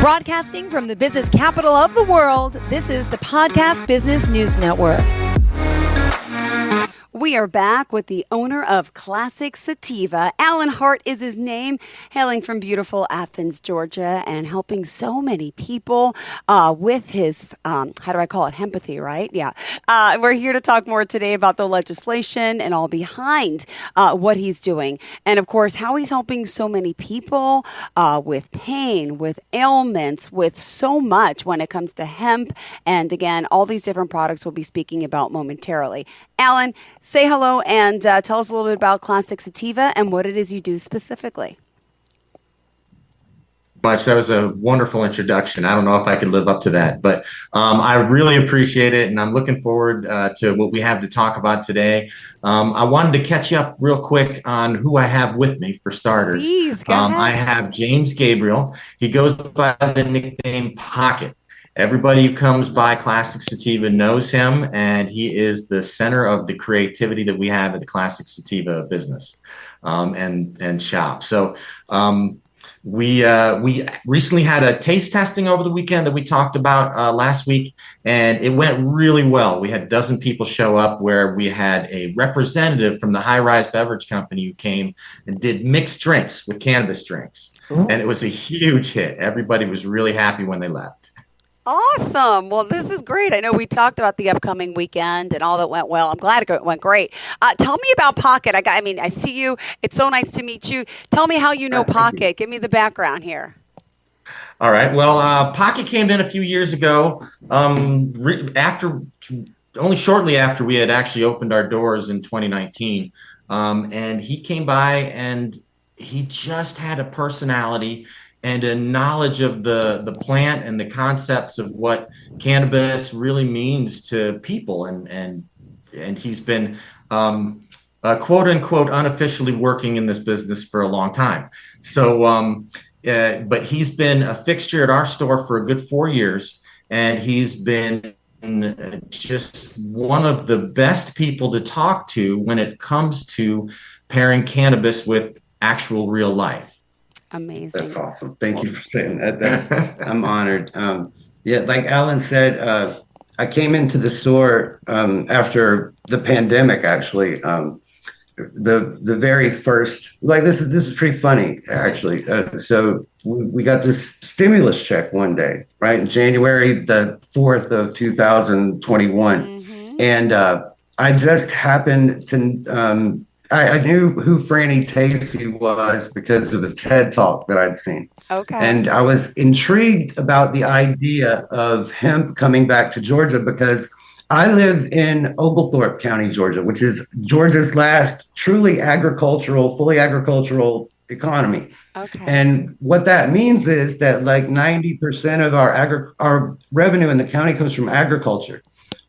Broadcasting from the business capital of the world, this is the Podcast Business News Network. We are back with the owner of Classic Citiva. Alan Hart is his name, hailing from beautiful Athens, Georgia, and helping so many people with his, how do I call it, empathy, right? Yeah. We're here to talk more today about the legislation and all behind what he's doing. And, of course, how he's helping so many people with pain, with ailments, with so much when it comes to hemp. And, again, all these different products we'll be speaking about momentarily. Alan, say hello and tell us a little bit about Classic Citiva and what it is you do specifically. That was a wonderful introduction. I don't know if I could live up to that, but I really appreciate it, and I'm looking forward to what we have to talk about today. I wanted to catch you up real quick on who I have with me for starters. Please, go ahead. I have James Gabriel. He goes by the nickname Pocket. Everybody who comes by Classic Citiva knows him, and he is the center of the creativity that we have at the Classic Citiva business and shop. So we recently had a taste testing over the weekend that we talked about last week, and it went really well. We had a dozen people show up, where we had a representative from the High Rise Beverage Company who came and did mixed drinks with cannabis drinks. Ooh. And it was a huge hit. Everybody was really happy when they left. Awesome. Well, this is great. I know we talked about the upcoming weekend and all that went well. I'm glad it went great. Tell me about Pocket. I see you. It's so nice to meet you. Tell me how you know Pocket. Give me the background here. All right. Well, Pocket came in a few years ago, only shortly after we had actually opened our doors in 2019. And he came by, and he just had a personality and a knowledge of the plant and the concepts of what cannabis really means to people. And he's been quote unquote unofficially working in this business for a long time. So, but he's been a fixture at our store for a good 4 years, and he's been just one of the best people to talk to when it comes to pairing cannabis with actual real life. Amazing. That's awesome. Thank you for saying that. I'm honored. Yeah, like Alan said, I came into the store after the pandemic, actually. The very first, like this is pretty funny, actually. So we got this stimulus check one day, right? In January the 4th of 2021. Mm-hmm. And I just happened to I knew who Franny Tacey was because of the TED Talk that I'd seen. Okay. And I was intrigued about the idea of hemp coming back to Georgia, because I live in Oglethorpe County, Georgia, which is Georgia's last truly fully agricultural economy. Okay. And what that means is that like 90% of our revenue in the county comes from agriculture.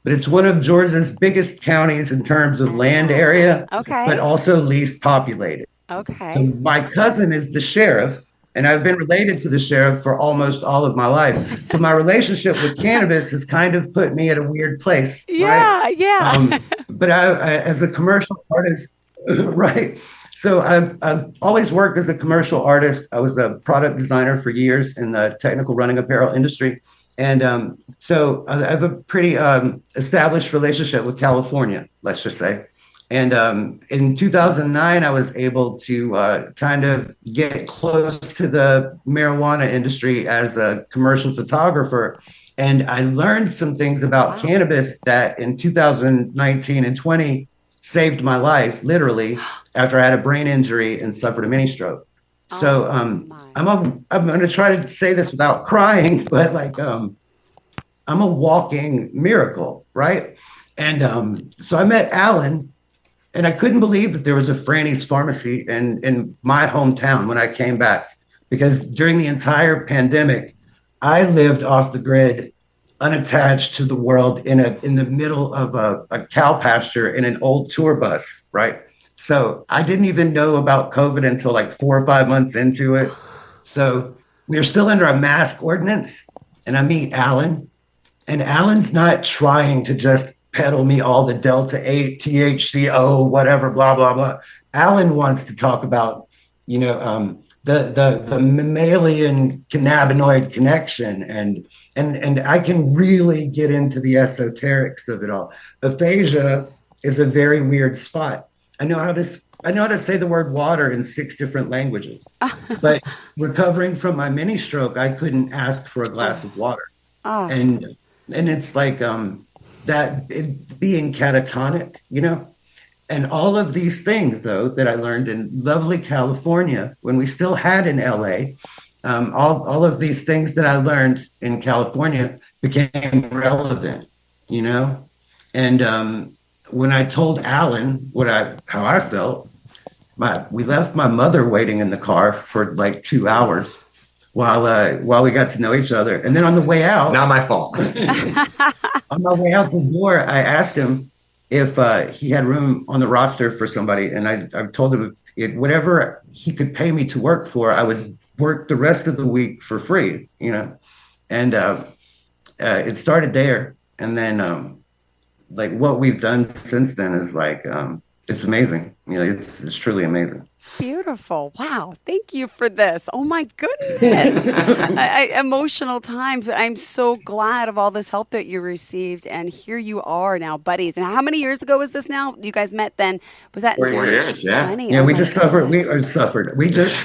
But it's one of Georgia's biggest counties in terms of land area, okay, but also least populated. Okay. So my cousin is the sheriff, and I've been related to the sheriff for almost all of my life. So my relationship with cannabis has kind of put me at a weird place. Yeah, right? Yeah. But I, as a commercial artist, right. So I've always worked as a commercial artist. I was a product designer for years in the technical running apparel industry. And so I have a pretty established relationship with California, let's just say. And in 2009, I was able to kind of get close to the marijuana industry as a commercial photographer. And I learned some things about cannabis that in 2019 and 20 saved my life, literally, after I had a brain injury and suffered a mini stroke. So I'm going to try to say this without crying, but like I'm a walking miracle, right? And so I met Alan, and I couldn't believe that there was a Franny's Pharmacy in my hometown when I came back, because during the entire pandemic, I lived off the grid, unattached to the world, in the middle of a cow pasture in an old tour bus, right? So I didn't even know about COVID until like 4 or 5 months into it. So we were still under a mask ordinance, and I meet Alan, and Alan's not trying to just peddle me all the Delta 8, THCO, whatever, blah, blah, blah. Alan wants to talk about, the mammalian cannabinoid connection, and I can really get into the esoterics of it all. Aphasia is a very weird spot. I know how to say the word water in 6 different languages, but recovering from my mini stroke, I couldn't ask for a glass of water, Oh, and it's like being catatonic, and all of these things, though, that I learned in lovely California when we still had in LA, all of these things that I learned in California became relevant, you know? And when I told Alan how I felt, we left my mother waiting in the car for like 2 hours while we got to know each other. And then on the way out, Not my fault. on my way out the door, I asked him if he had room on the roster for somebody, and I told him if whatever he could pay me to work for, I would work the rest of the week for free, And it started there, and then like what we've done since then is like it's amazing. It's truly amazing. beautiful. Wow. Thank you for this. Oh my goodness. Emotional times, but I'm so glad of all this help that you received. And here you are now, buddies. And how many years ago was this now? You guys met then? Was that 4 years, yeah. 20? Yeah, Oh we my just suffered. goodness. We just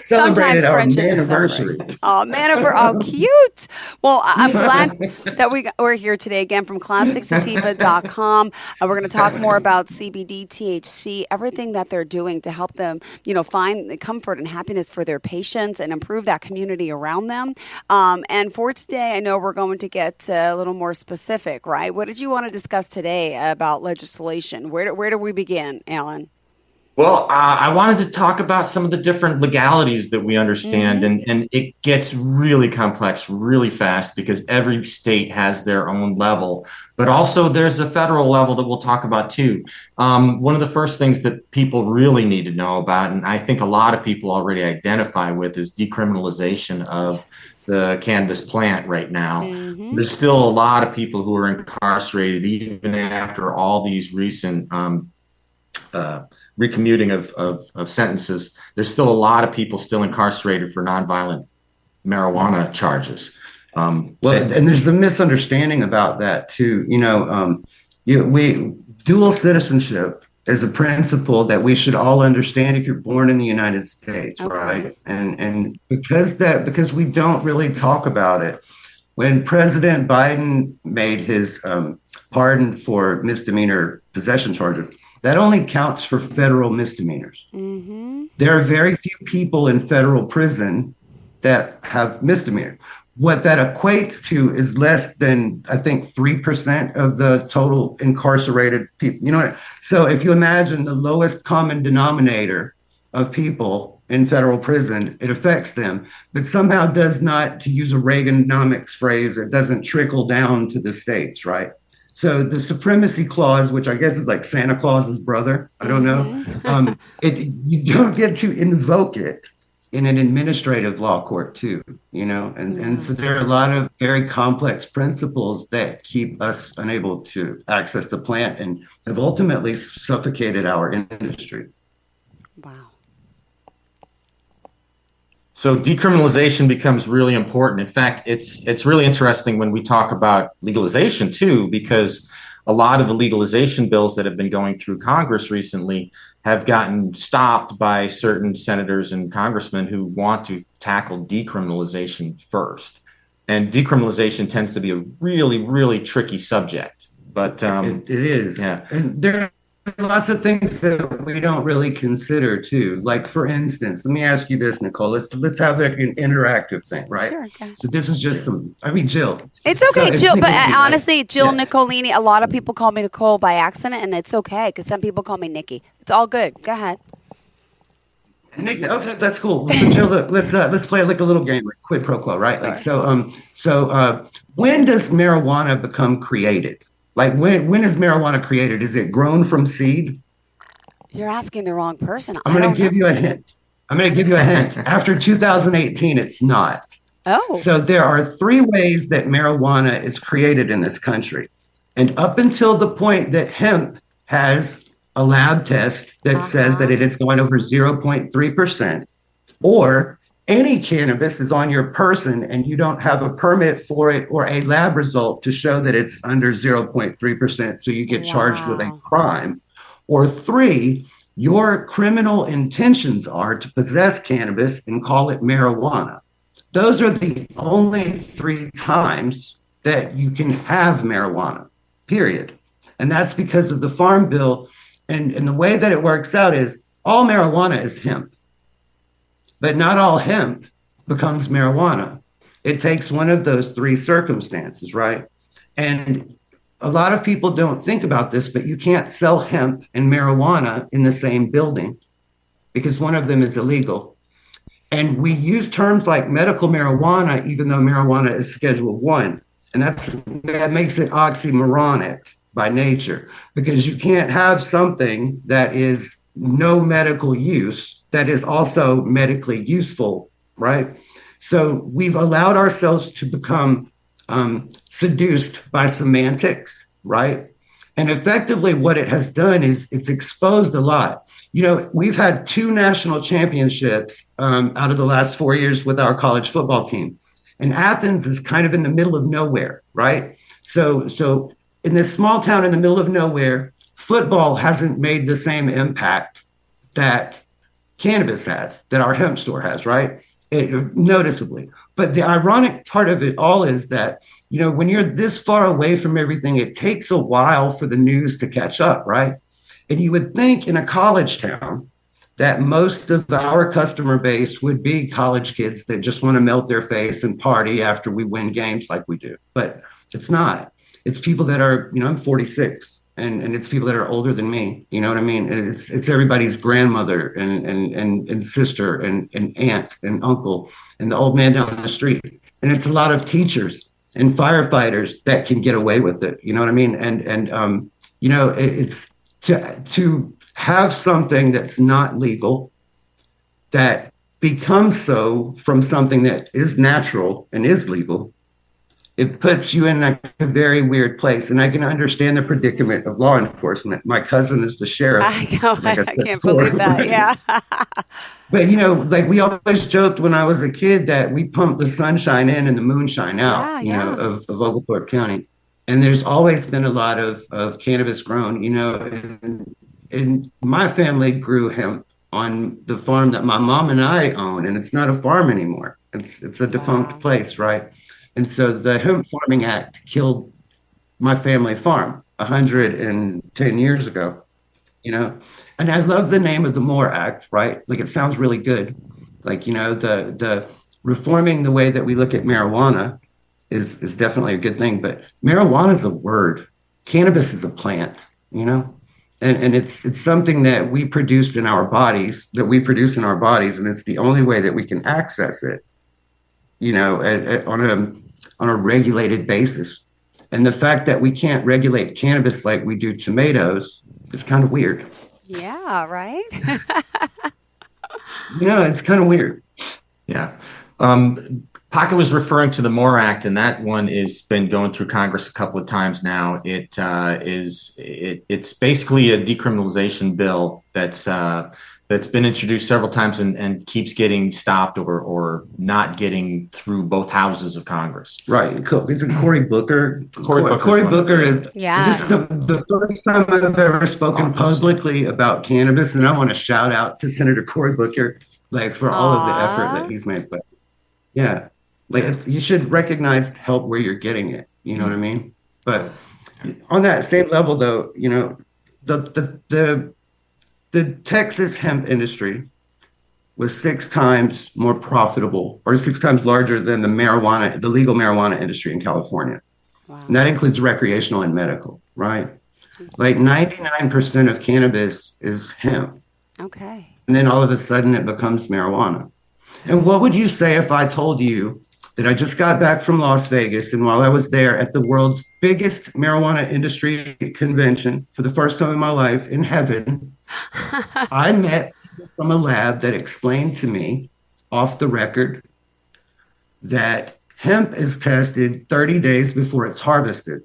celebrated our friendship is anniversary. Oh, man, oh, cute. Well, I'm glad that we're here today again from classicsativa.com. We're going to talk more about CBD, THC, everything that they're doing to help them, find the comfort and happiness for their patients and improve that community around them. And for today, I know we're going to get a little more specific, right? What did you want to discuss today about legislation? Where do we begin, Alan? Well, I wanted to talk about some of the different legalities that we understand, and it gets really complex really fast because every state has their own level, but also there's a federal level that we'll talk about too. One of the first things that people really need to know about, and I think a lot of people already identify with, is decriminalization of the cannabis plant right now. There's still a lot of people who are incarcerated even after all these recent recommuting of sentences. There's still a lot of people still incarcerated for nonviolent marijuana charges. And there's a misunderstanding about that too. We dual citizenship is a principle that we should all understand if you're born in the United States, Okay. right? And because we don't really talk about it. When President Biden made his pardon for misdemeanor possession charges, that only counts for federal misdemeanors. There are very few people in federal prison that have misdemeanor. What that equates to is less than, I think, 3% of the total incarcerated people. So if you imagine the lowest common denominator of people in federal prison, it affects them, but somehow does not, to use a Reaganomics phrase, it doesn't trickle down to the states, right? So the supremacy clause, which I guess is like Santa Claus's brother, I don't know, you don't get to invoke it in an administrative law court too, and so there are a lot of very complex principles that keep us unable to access the plant and have ultimately suffocated our industry. Wow. So decriminalization becomes really important. In fact, it's really interesting when we talk about legalization too, because a lot of the legalization bills that have been going through Congress recently have gotten stopped by certain senators and congressmen who want to tackle decriminalization first. And decriminalization tends to be a really, really tricky subject. But it is. Yeah. And there are lots of things that we don't really consider too. Like, for instance, let me ask you this, Nicole. Let's have like an interactive thing, right? Sure, okay. So this is just Jill. It's okay, So- Jill. But honestly, Jill Yeah. Nicolini, a lot of people call me Nicole by accident, and it's okay because some people call me Nikki. It's all good. Go ahead. Nick, okay, that's cool. So Jill, look, let's play like a little game, like quid pro quo, right? Like, so when does marijuana become created? Like, when is marijuana created? Is it grown from seed? You're asking the wrong person. I'm going to give you a hint. After 2018, it's not. Oh. So there are 3 ways that marijuana is created in this country. And up until the point that hemp has a lab test that says that it is going over 0.3%, or any cannabis is on your person and you don't have a permit for it or a lab result to show that it's under 0.3%, so you get charged with a crime. Or three, your criminal intentions are to possess cannabis and call it marijuana. Those are the only 3 times that you can have marijuana, period. And that's because of the Farm Bill. And the way that it works out is all marijuana is hemp, but not all hemp becomes marijuana. It takes one of those 3 circumstances, right? And a lot of people don't think about this, but you can't sell hemp and marijuana in the same building because one of them is illegal. And we use terms like medical marijuana, even though marijuana is Schedule 1. And that makes it oxymoronic by nature, because you can't have something that is no medical use that is also medically useful, right? So we've allowed ourselves to become seduced by semantics, right? And effectively what it has done is it's exposed a lot. You know, we've had 2 national championships out of the last 4 years with our college football team. And Athens is kind of in the middle of nowhere, right? So in this small town in the middle of nowhere, football hasn't made the same impact that cannabis has, that our hemp store has, right? Noticeably. But the ironic part of it all is that, you know, when you're this far away from everything, it takes a while for the news to catch up, right? And you would think in a college town that most of our customer base would be college kids that just want to melt their face and party after we win games like we do. But it's not. It's people that are, you know, I'm 46, and it's people that are older than me. You know what I mean? It's everybody's grandmother and sister and aunt and uncle and the old man down the street. And it's a lot of teachers and firefighters that can get away with it. You know what I mean? And you know, it's to have something that's not legal that becomes so from something that is natural and is legal. It puts you in a very weird place. And I can understand the predicament of law enforcement. My cousin is the sheriff. I know. Like I can't believe that. Yeah. But, you know, like we always joked when I was a kid that we pumped the sunshine in and the moonshine out, you know, of Oglethorpe County. And there's always been a lot of cannabis grown, you know, and my family grew hemp on the farm that my mom and I own. And it's not a farm anymore. It's a defunct place, right? And so the Hemp Farming Act killed my family farm 110 years ago, you know. And I love the name of the MORE Act, right? Like it sounds really good. Like, you know, the reforming the way that we look at marijuana is definitely a good thing. But marijuana is a word. Cannabis is a plant, you know. And it's something that we produce in our bodies, and it's the only way that we can access it, you know, on a regulated basis. And the fact that we can't regulate cannabis like we do tomatoes is kind of weird. Yeah, right? You know, it's kind of weird. Yeah. Pocket was referring to the MORE Act, and that one has been going through Congress a couple of times now. It's basically a decriminalization bill that's been introduced several times and keeps getting stopped or not getting through both houses of Congress. Right. It's a Cory Booker. Cory Booker is this is the first time I've ever spoken publicly about cannabis, and I want to shout out to Senator Cory Booker, like, for all of the effort that he's made. But yeah, like you should recognize help where you're getting it. You know what I mean? But on that same level, though, you know, the Texas hemp industry was 6 times more profitable, or 6 times larger than the legal marijuana industry in California. Wow. And that includes recreational and medical, right? Like 99% of cannabis is hemp. Okay. And then all of a sudden it becomes marijuana. And what would you say if I told you that I just got back from Las Vegas, and while I was there at the world's biggest marijuana industry convention for the first time in my life in heaven, I met people from a lab that explained to me off the record that hemp is tested 30 days before it's harvested.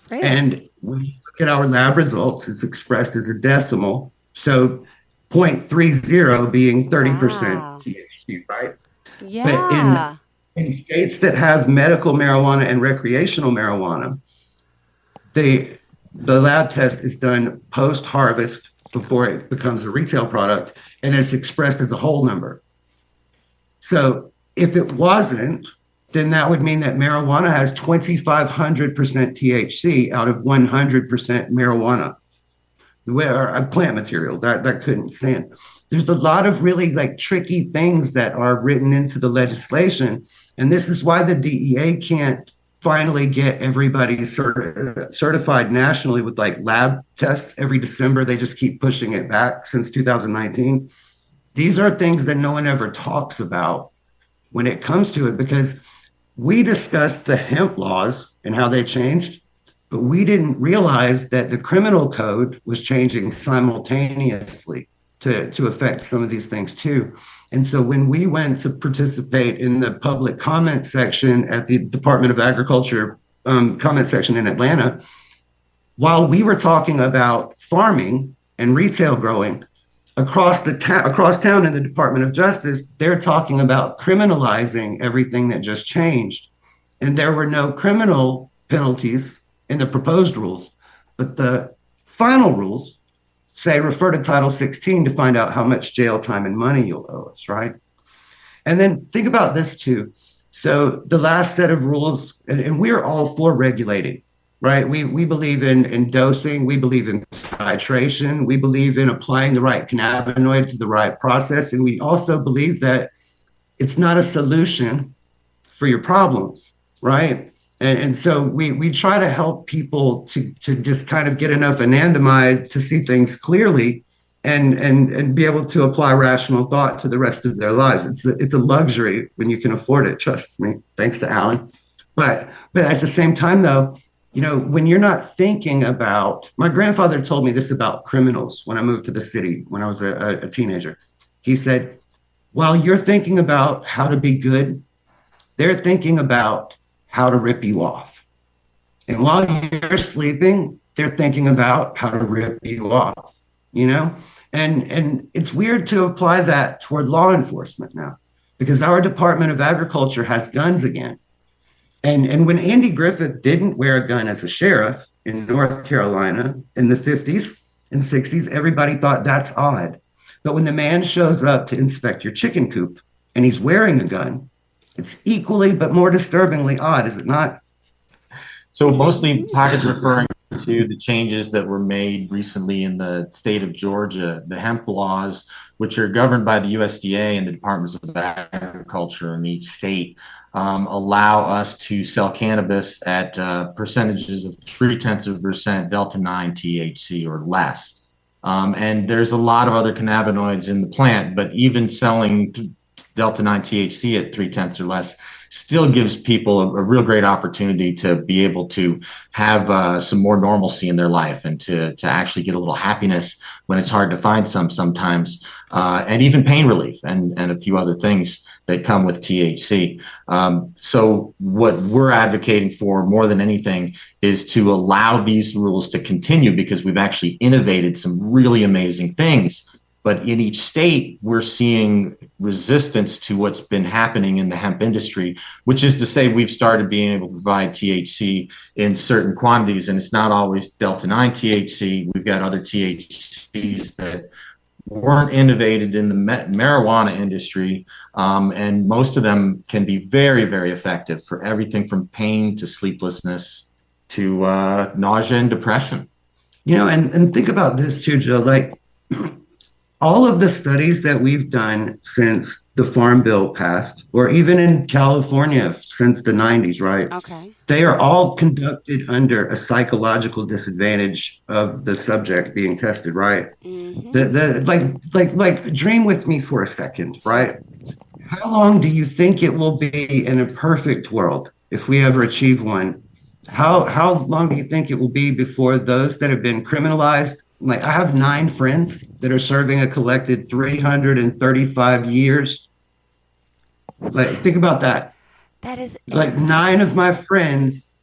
Really? And when you look at our lab results, it's expressed as a decimal. So 0.30 being 30% Wow. THC, right? But Yeah. in states that have medical marijuana and recreational marijuana, the lab test is done post harvest before it becomes a retail product, and it's expressed as a whole number. So if it wasn't, then that would mean that marijuana has 2,500% THC out of 100% marijuana, where a plant material that couldn't stand. There's a lot of really like tricky things that are written into the legislation, and this is why the DEA can't finally get everybody certified nationally with like lab tests every December. They just keep pushing it back since 2019. These are things that no one ever talks about when it comes to it, because we discussed the hemp laws and how they changed, but we didn't realize that the criminal code was changing simultaneously to affect some of these things too. And so when we went to participate in the public comment section at the Department of Agriculture comment section in Atlanta, while we were talking about farming and retail growing, across town in the Department of Justice, they're talking about criminalizing everything that just changed. And there were no criminal penalties in the proposed rules, but the final rules say refer to Title 16 to find out how much jail time and money you'll owe us, right? And then think about this too. So the last set of rules, and we're all for regulating, right? We believe in dosing, we believe in titration, we believe in applying the right cannabinoid to the right process, and we also believe that it's not a solution for your problems, right? And so we try to help people to just kind of get enough anandamide to see things clearly and be able to apply rational thought to the rest of their lives. It's a luxury when you can afford it, trust me, thanks to Alan. But at the same time, though, you know, when you're not thinking about, my grandfather told me this about criminals when I moved to the city when I was a teenager. He said, while you're thinking about how to be good, they're thinking about how to rip you off. And while you're sleeping, they're thinking about how to rip you off, you know? And it's weird to apply that toward law enforcement now, because our Department of Agriculture has guns again. And when Andy Griffith didn't wear a gun as a sheriff in North Carolina in the 50s and 60s, everybody thought that's odd. But when the man shows up to inspect your chicken coop and he's wearing a gun, it's equally but more disturbingly odd, is it not? So mostly Pocket's referring to the changes that were made recently in the state of Georgia, the hemp laws, which are governed by the USDA and the Departments of Agriculture in each state, allow us to sell cannabis at percentages of 0.3% Delta-9 THC or less. And there's a lot of other cannabinoids in the plant, but even selling Delta-9 THC at 0.3 or less still gives people a real great opportunity to be able to have some more normalcy in their life and to actually get a little happiness when it's hard to find sometimes, and even pain relief and a few other things that come with THC. So what we're advocating for more than anything is to allow these rules to continue, because we've actually innovated some really amazing things. But in each state, we're seeing resistance to what's been happening in the hemp industry, which is to say we've started being able to provide THC in certain quantities, and it's not always Delta-9 THC. We've got other THCs that weren't innovated in the marijuana industry, and most of them can be very, very effective for everything from pain to sleeplessness to nausea and depression. You know, and think about this too, Joe, like all of the studies that we've done since the Farm Bill passed, or even in California since the 90s, right? Okay. They are all conducted under a psychological disadvantage of the subject being tested, right? Mm-hmm. Like dream with me for a second, right? How long do you think it will be in a perfect world if we ever achieve one? How long do you think it will be before those that have been criminalized? Like, I have 9 friends that are serving a collected 335 years. Like, think about that. That is Like, 9 of my friends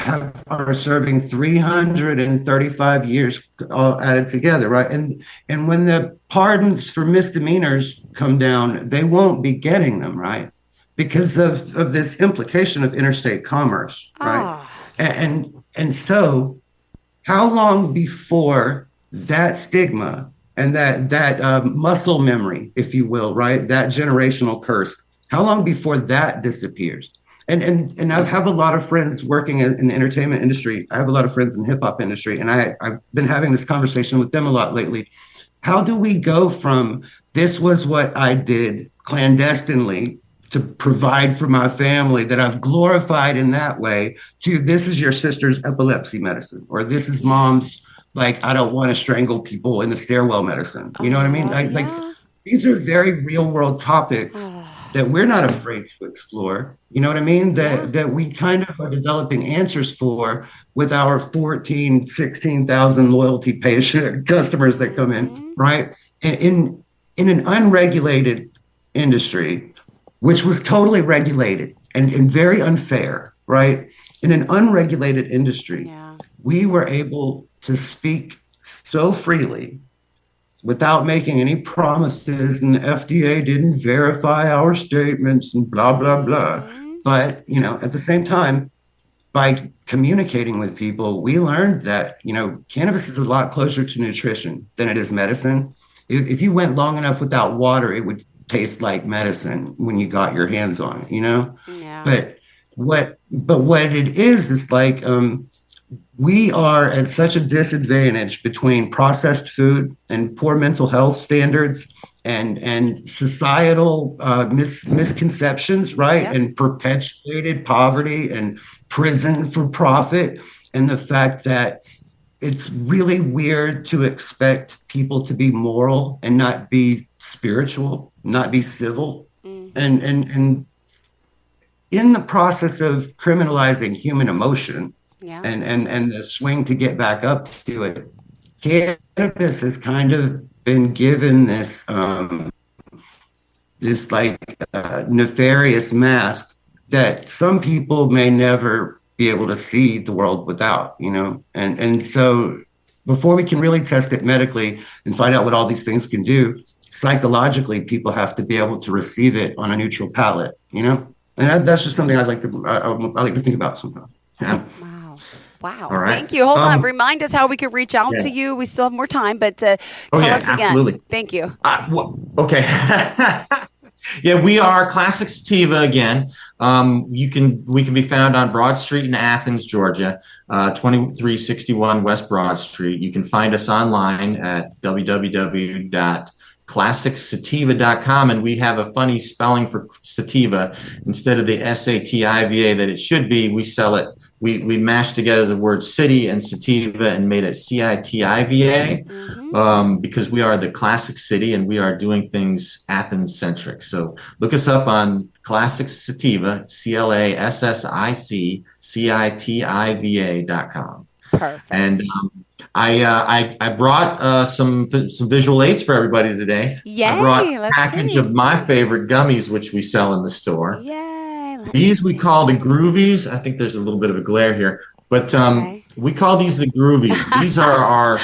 are serving 335 years all added together, right? And when the pardons for misdemeanors come down, they won't be getting them, right? Because of this implication of interstate commerce, right? And so how long before that stigma and that muscle memory, if you will, right? That generational curse, how long before that disappears? And I have a lot of friends working in the entertainment industry. I have a lot of friends in the hip hop industry, and I've been having this conversation with them a lot lately. How do we go from this was what I did clandestinely to provide for my family that I've glorified in that way to this is your sister's epilepsy medicine, or this is mom's, like, I don't want to strangle people in the stairwell medicine. You know what I mean? Like these are very real world topics that we're not afraid to explore. You know what I mean? That we kind of are developing answers for with our 14, 16,000 loyalty patient customers that come in, right? In an unregulated industry, which was totally regulated and very unfair, right? In an unregulated industry, we were able to speak so freely without making any promises, and the FDA didn't verify our statements and blah, blah, blah. But, at the same time, by communicating with people, we learned that, cannabis is a lot closer to nutrition than it is medicine. If you went long enough without water, it would taste like medicine when you got your hands on it, Yeah. But what it is like, we are at such a disadvantage between processed food and poor mental health standards and societal misconceptions, right? Yep. And perpetuated poverty and prison for profit, and the fact that it's really weird to expect people to be moral and not be spiritual, not be civil. And in the process of criminalizing human emotion, and the swing to get back up to it, cannabis has kind of been given this nefarious mask that some people may never be able to see the world without, and so before we can really test it medically and find out what all these things can do, psychologically, people have to be able to receive it on a neutral palate, and that's just something I like to think about sometimes. Yeah. Wow. All right. Thank you. Hold on. Remind us how we could reach out to you. We still have more time, but tell us again. Absolutely. Thank you. Okay. We are Classic Citiva again. We can be found on Broad Street in Athens, Georgia, 2361 West Broad Street. You can find us online at www.classicsativa.com, and we have a funny spelling for sativa. Instead of the SATIVA that it should be, we sell it. We mashed together the word city and sativa and made it CITIVA, because we are the classic city and we are doing things Athens centric. So look us up on Classic Citiva, ClassicCitiva.com. Perfect. And I brought some visual aids for everybody today. Yay, I brought a package of my favorite gummies, which we sell in the store. Yay. These we call the Groovies. I think there's a little bit of a glare here, but we call these the Groovies. These are our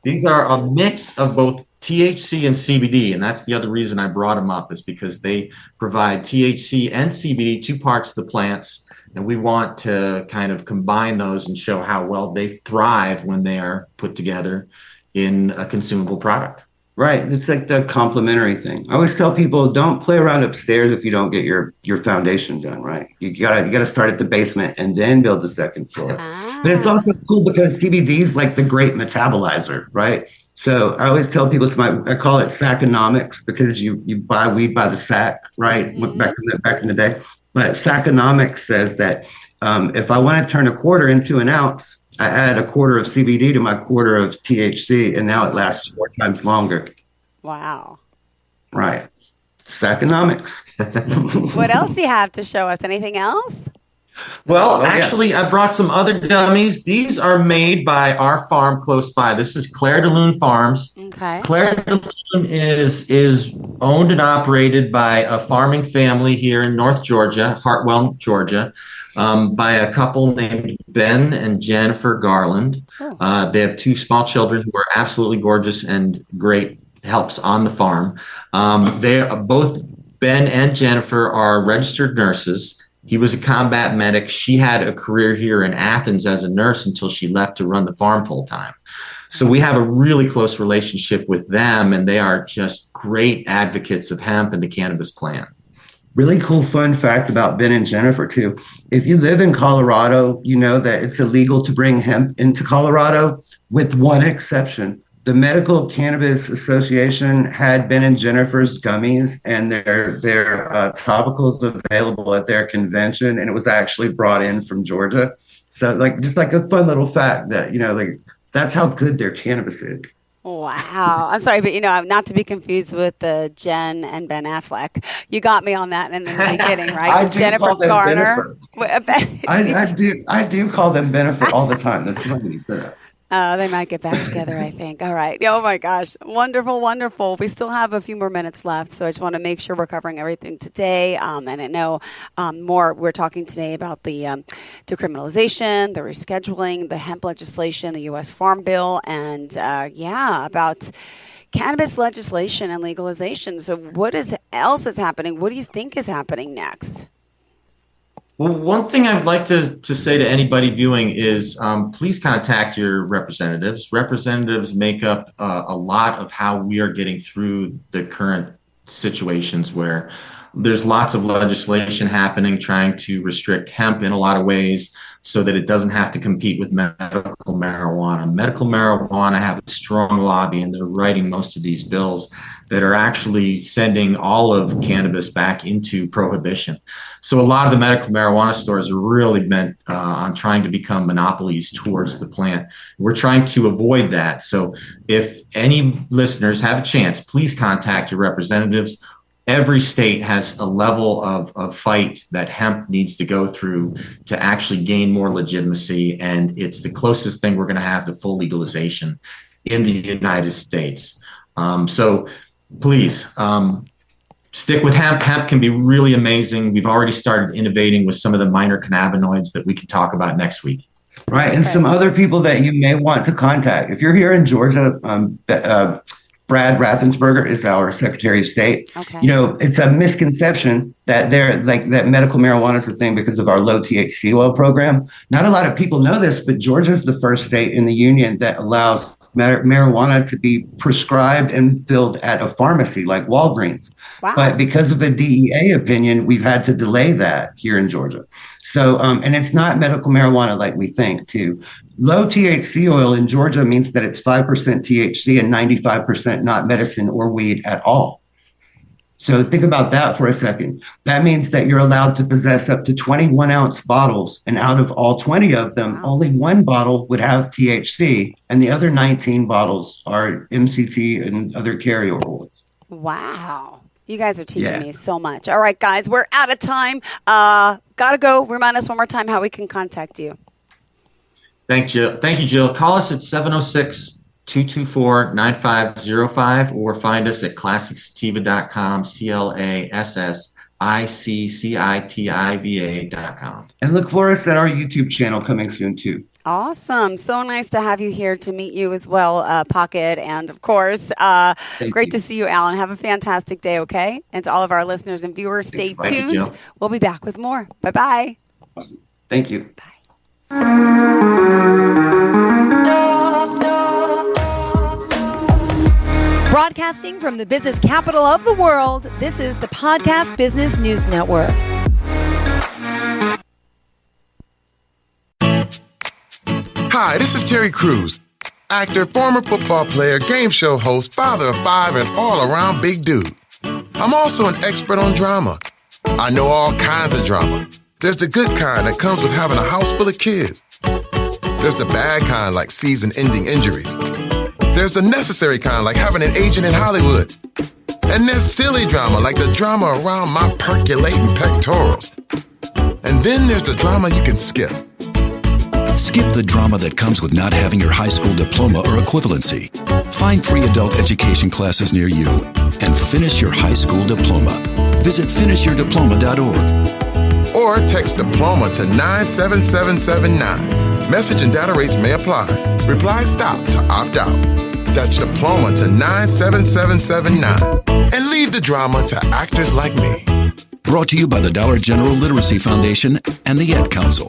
these are a mix of both THC and CBD, and that's the other reason I brought them up, is because they provide THC and CBD, two parts of the plants, and we want to kind of combine those and show how well they thrive when they are put together in a consumable product. Right. It's like the complementary thing. I always tell people, don't play around upstairs if you don't get your foundation done, right? You gotta start at the basement and then build the second floor. But it's also cool because CBD is like the great metabolizer, right? So I always tell people I call it sacconomics, because you buy weed by the sack, right? Back in the day. But sacconomics says that if I want to turn a quarter into an ounce, I add a quarter of CBD to my quarter of THC, and now it lasts 4 times longer. Wow. Right. Sacconomics. What else do you have to show us? Anything else? Well, actually, I brought some other gummies. These are made by our farm close by. This is Claire de Lune Farms. Okay. Claire de Lune is owned and operated by a farming family here in North Georgia, Hartwell, Georgia. by a couple named Ben and Jennifer Garland. They have two small children who are absolutely gorgeous and great helps on the farm. They are both, Ben and Jennifer, are registered nurses. He was a combat medic. She had a career here in Athens as a nurse until she left to run the farm full time. So we have a really close relationship with them, and they are just great advocates of hemp and the cannabis plant. Really cool fun fact about Ben and Jennifer, too. If you live in Colorado, you know that it's illegal to bring hemp into Colorado, with one exception. The Medical Cannabis Association had Ben and Jennifer's gummies and their topicals available at their convention, and it was actually brought in from Georgia. So, just like a fun little fact that, that's how good their cannabis is. Wow. I'm sorry, but not to be confused with the Jen and Ben Affleck. You got me on that in the beginning, right? I do Jennifer call them Garner. I do call them Benefit all the time. That's funny you said that. They might get back together, I think. All right. Oh, my gosh. Wonderful, wonderful. We still have a few more minutes left, so I just want to make sure we're covering everything today. And I know we're talking today about the decriminalization, the rescheduling, the hemp legislation, the U.S. Farm Bill, and, about cannabis legislation and legalization. So what else is happening? What do you think is happening next? Well, one thing I'd like to say to anybody viewing is please contact your representatives. Representatives make up a lot of how we are getting through the current situations where there's lots of legislation happening trying to restrict hemp in a lot of ways so that it doesn't have to compete with medical marijuana. Medical marijuana have a strong lobby, and they're writing most of these bills that are actually sending all of cannabis back into prohibition. So a lot of the medical marijuana stores are really bent on trying to become monopolies towards the plant. We're trying to avoid that. So if any listeners have a chance, please contact your representatives. Every state has a level of fight that hemp needs to go through to actually gain more legitimacy. And it's the closest thing we're going to have to full legalization in the United States. So please stick with hemp. Hemp can be really amazing. We've already started innovating with some of the minor cannabinoids that we can talk about next week. Right. And some other people that you may want to contact. If you're here in Georgia, Brad Raffensperger is our Secretary of State. Okay. It's a misconception that that medical marijuana is a thing because of our low THC oil program. Not a lot of people know this, but Georgia is the first state in the union that allows marijuana to be prescribed and filled at a pharmacy like Walgreens. Wow. But because of a DEA opinion, we've had to delay that here in Georgia. So, and it's not medical marijuana like we think, too. Low THC oil in Georgia means that it's 5% THC and 95% not medicine or weed at all. So think about that for a second. That means that you're allowed to possess up to 21-ounce bottles, and out of all 20 of them, only one bottle would have THC, and the other 19 bottles are MCT and other carryover oils. Wow. You guys are teaching me so much. All right, guys, we're out of time. Gotta go. Remind us one more time how we can contact you. Thank you, Jill. Call us at 706-224-9505 or find us at classicsativa.com, ClassicCitiva.com. And look for us at our YouTube channel coming soon, too. Awesome. So nice to have you here, to meet you as well, Pocket. And, of course, great to see you, Alan. Have a fantastic day, okay? And to all of our listeners and viewers, stay tuned. We'll be back with more. Bye-bye. Awesome. Thank you. Bye. Broadcasting from the business capital of the world, this is the Podcast Business News Network. Hi, this is Terry Crews, actor, former football player, game show host, father of 5, and all-around big dude. I'm also an expert on drama. I know all kinds of drama. There's the good kind that comes with having a house full of kids. There's the bad kind, like season-ending injuries. There's the necessary kind, like having an agent in Hollywood. And there's silly drama, like the drama around my percolating pectorals. And then there's the drama you can skip. Skip the drama that comes with not having your high school diploma or equivalency. Find free adult education classes near you and finish your high school diploma. Visit finishyourdiploma.org. or text diploma to 97779. Message and data rates may apply. Reply STOP to opt out. That's diploma to 97779. And leave the drama to actors like me. Brought to you by the Dollar General Literacy Foundation and the Ad Council.